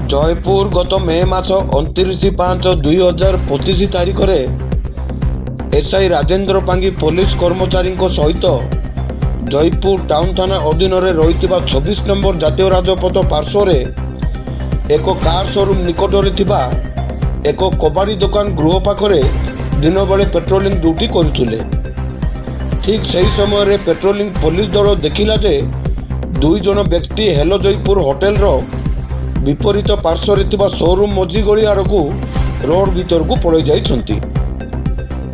जयपुर गत मे मास 29/5/2025 तारीख में एसआई राजेंद्र पांगी पुलिस कर्मचारी सहित जयपुर टाउन थाना अधीन रही 26 नंबर जातीय राजपथ पार्श्व एक कार शोरूम निकट में एक कबाड़ी दुकान गृह पाखरे दिन बेले पेट्रोलिंग ड्यूटी करुले। ठीक सही समय पेट्रोलिंग पुलिस दल देखिला जे दुई जन व्यक्ति हेलो जयपुर होटेल विपरीत पार्श्व शोरूम मझी गली आड़ को रोड भीतर को पड़े जाइछंती।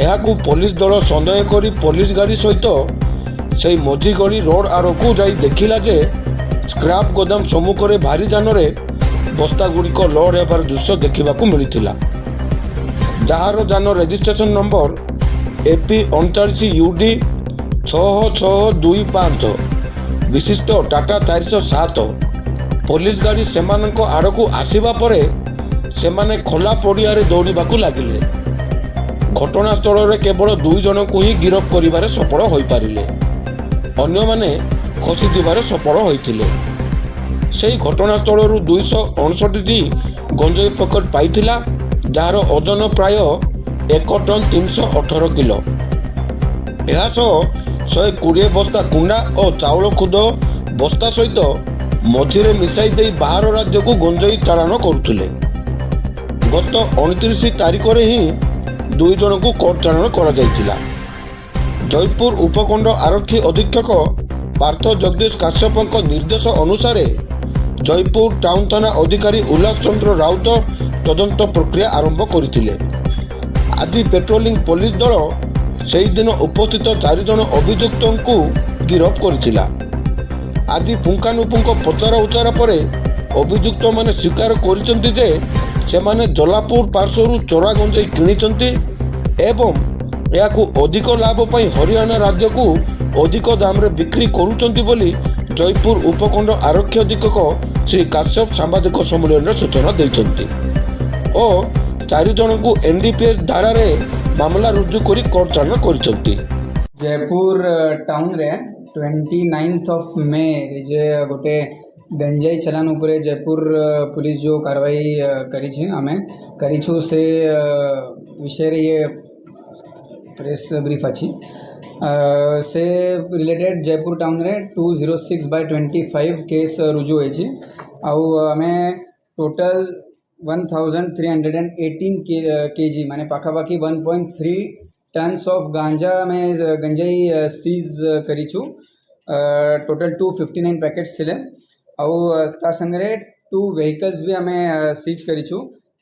एहाकू पुलिस दल संदेह करी पुलिस गाड़ी सहित से मझी गली रोड आड़ को जाई देखिला जे स्क्रैप गोदाम सम्मुख में भारी जान बस्ता गुड़िक लोड होबार दृश्य देखा मिलता। जार जान रजिस्ट्रेशन नंबर AP 39UD 6625 विशिष्ट टाटा 407 पुलिस गाड़ी सेमानक आड़कू आसवा परे सेमाने खोला पड़िया दौड़ा लगिले। घटनास्थल में केवल दुई जन को ही गिरफ्त कर सफल हो पारे, अन्य माने खसी जीवार सफल होते। से घटनास्थल 269टी गंजेई पकेट पाइथिला, जार ओजन प्राय 1 टन 318 किलो। यह 120 बस्ता कुंडा और चाउल खुद बस्ता सहित मझिरे मिसाई दे बाहर राज्य को गंजेई चालाण करुले। गत 29 तारीख में ही दुई जन को कोर्ट चालाण करा जायतिला। जयपुर उपखंड आरक्षी अधीक्षक पार्थ जगदीश काश्यप निर्देश अनुसार जयपुर टाउन थाना अधिकारी उल्लास चंद्र राउत तदंत प्रक्रिया आरंभ करथिले। आज पेट्रोलिंग पुलिस दल से दिन उपस्थित 4 जन अभियुक्त को गिरफ्त करथिला। आज पुंखानुपुंख पचरा उचारा पर अभियुक्त माने स्वीकार करिसेंति जे सेमाने जलापुर पार्श्व चोरा गंजेई किनिचंती एवं याकू अधिक लाभ पाई हरियाणा राज्य को अधिक दाम रे बिक्री करुचंती बोली जयपुर उपखंड आरक्षी अधीक्षक श्री काश्यप सांबादिक सम्मेलन में सूचना देइचंती और 4 जन को NDPS धारा रे मामला रुजु करी कोर्ट चालाण करिचंती। जयपुर टाउन रे 29 मे जे गोटे गंजाई चलान उपरे जयपुर पुलिस जो कार्रवाई करी आमे करीछु से विषय रे ये प्रेस ब्रीफ अच्छी से रिलेटेड जयपुर टाउन रे 206/25 केस रुजु होइछि। आउ आमे टोटल 1318 kg माने पाखापाखी 1.3 टन्स ऑफ गांजा में गंजाई सीज करीछु। टोटल 259 पैकेट्स थिले। आउ ता संगे 2 व्हीकल्स भी आमे सीज करीछु।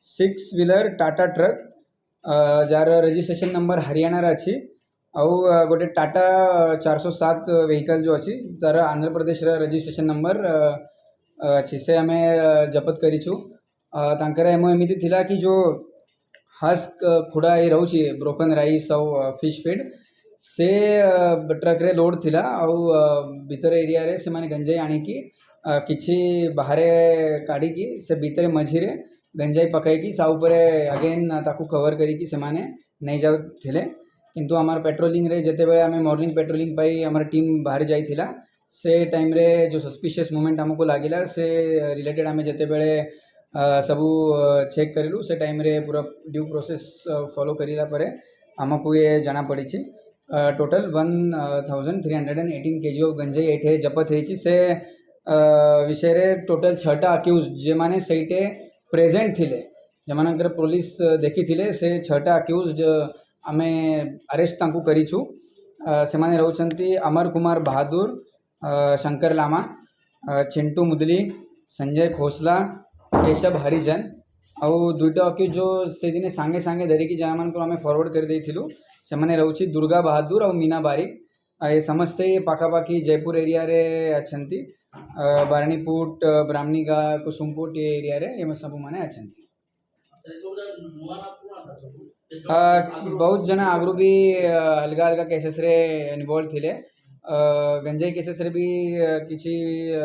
6 व्हीलर टाटा ट्रक जार रजिस्ट्रेशन नंबर हरियाणा रे अछि। आउ गोटे टाटा 407 व्हीकल जो अछि तार आंध्र प्रदेश रे रजिस्ट्रेशन नंबर अछि से आमे जपत करीछु। तांकर एमओ एमिति थिला कि जो हस्क खुड़ा ये रोची ब्रोकन राइस और फिश फीड से ट्रक रे लोड थिला। आउ भीतर एरिया रे से माने गंजाई आनी की किछि बाहरे काढ़ी की से भीतर मझी रे गंजाई पकाई की सा ऊपर अगेन ताकू कवर करी की से माने नहीं जाउ थिले। किंतु हमार पेट्रोलिंग रे जते बेले हमें मॉर्निंग पेट्रोलिंग पाई हमार टीम बाहर जाई थिला से टाइम रे जो सस्पिशियस मोमेंट हमको लागिला से रिलेटेड हमें जते बेले सबू चेक करूँ से टाइम रे पूरा ड्यू प्रोसेस फॉलो करिला परे हमको ये जाना पड़ी। टोटल 1318 kg ऑफ गंजाई एठे जपत होइछि। से विषय रे टोटल 6टा अक्यूज जे माने सहीटे प्रेजेंट थिले जमानकर पुलिस देखी थिले से 6टा अक्यूज आमे अरेस्ट तांकू करिछु। से माने रहउछंती अमर कुमार बहादुर, शंकर लामा, चिंटू मुदली, संजय खोसला, केशव हरिजन आउ 2टा अक्यूज जो से दिन सांगे सांगे धरिकी जमान को आमे फॉरवर्ड कर देइथिलु से माने रहउछि दुर्गा बहादुर और मीना बारिक। ये समस्ते पाखापाखी जयपुर एरिया रे अछंती। बारणीपुट, ब्राह्मणीगा, कुसुमपुट ये एरिया रे ये सब माने अछंती। बहुत जना आगु भी अलग अलग केसेस रे इन्वॉल्व थिले। गंजाई केसेस रे भी किछि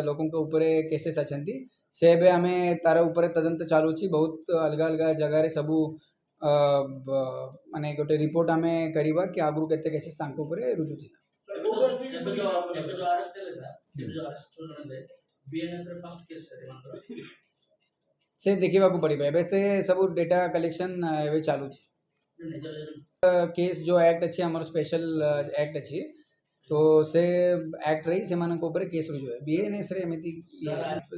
लोकों के ऊपर केसेस अछंती से बे आमे तार ऊपर तदंत चालू छी। बहुत अलग अलग जगह रे सबू माने गोटे रिपोर्ट आमे करिबा कि आगु केते केसेस तांको ऊपर रुजु थिला। से ଦେଖିବାକୁ ପଡ଼ିବ ଏବେ ସେ ସବୁ ଡେଟା କଲେକ୍ସନ୍ ଏବେ ଚାଲୁଛି केस जो एक्ट अच्छी आमर स्पेशल एक्ट अच्छी तो से एक्ट रही से केस रुजु है बीएनएस रे एमती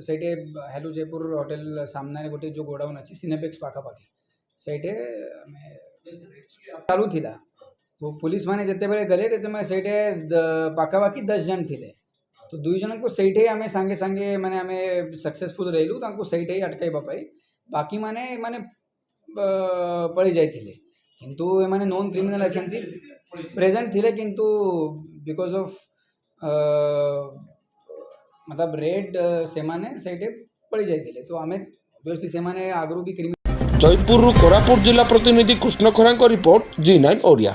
सेटे हेलो जयपुर होटल सामने गोटे जो गोडाउन अच्छी सिनेपेक्स पाखापाखि सेटे चालू थिला तो पुलिस माने जिते बेले गले सेटे पाखापाखि 10 जन थिले तो 2 जन को सेठे आमे सांगे सांगे माने आमे सक्सेसफुल रहिलु तांको सेठे अटकाइबा पाई बाकी माने माने पळी जाइथिले किंतु एमाने नॉन क्रिमिनल अछंती प्रेजेंट थिले किंतु बिकॉज ऑफ मतलब रेड सेमाने सेटे पड़ी जाइथिले तो आमे ऑब्वियसली सेमाने आगरु भी क्रिमिनल जयपुर कोरापुट जिला प्रतिनिधि कृष्ण खरांक रिपोर्ट G9 ओडिया।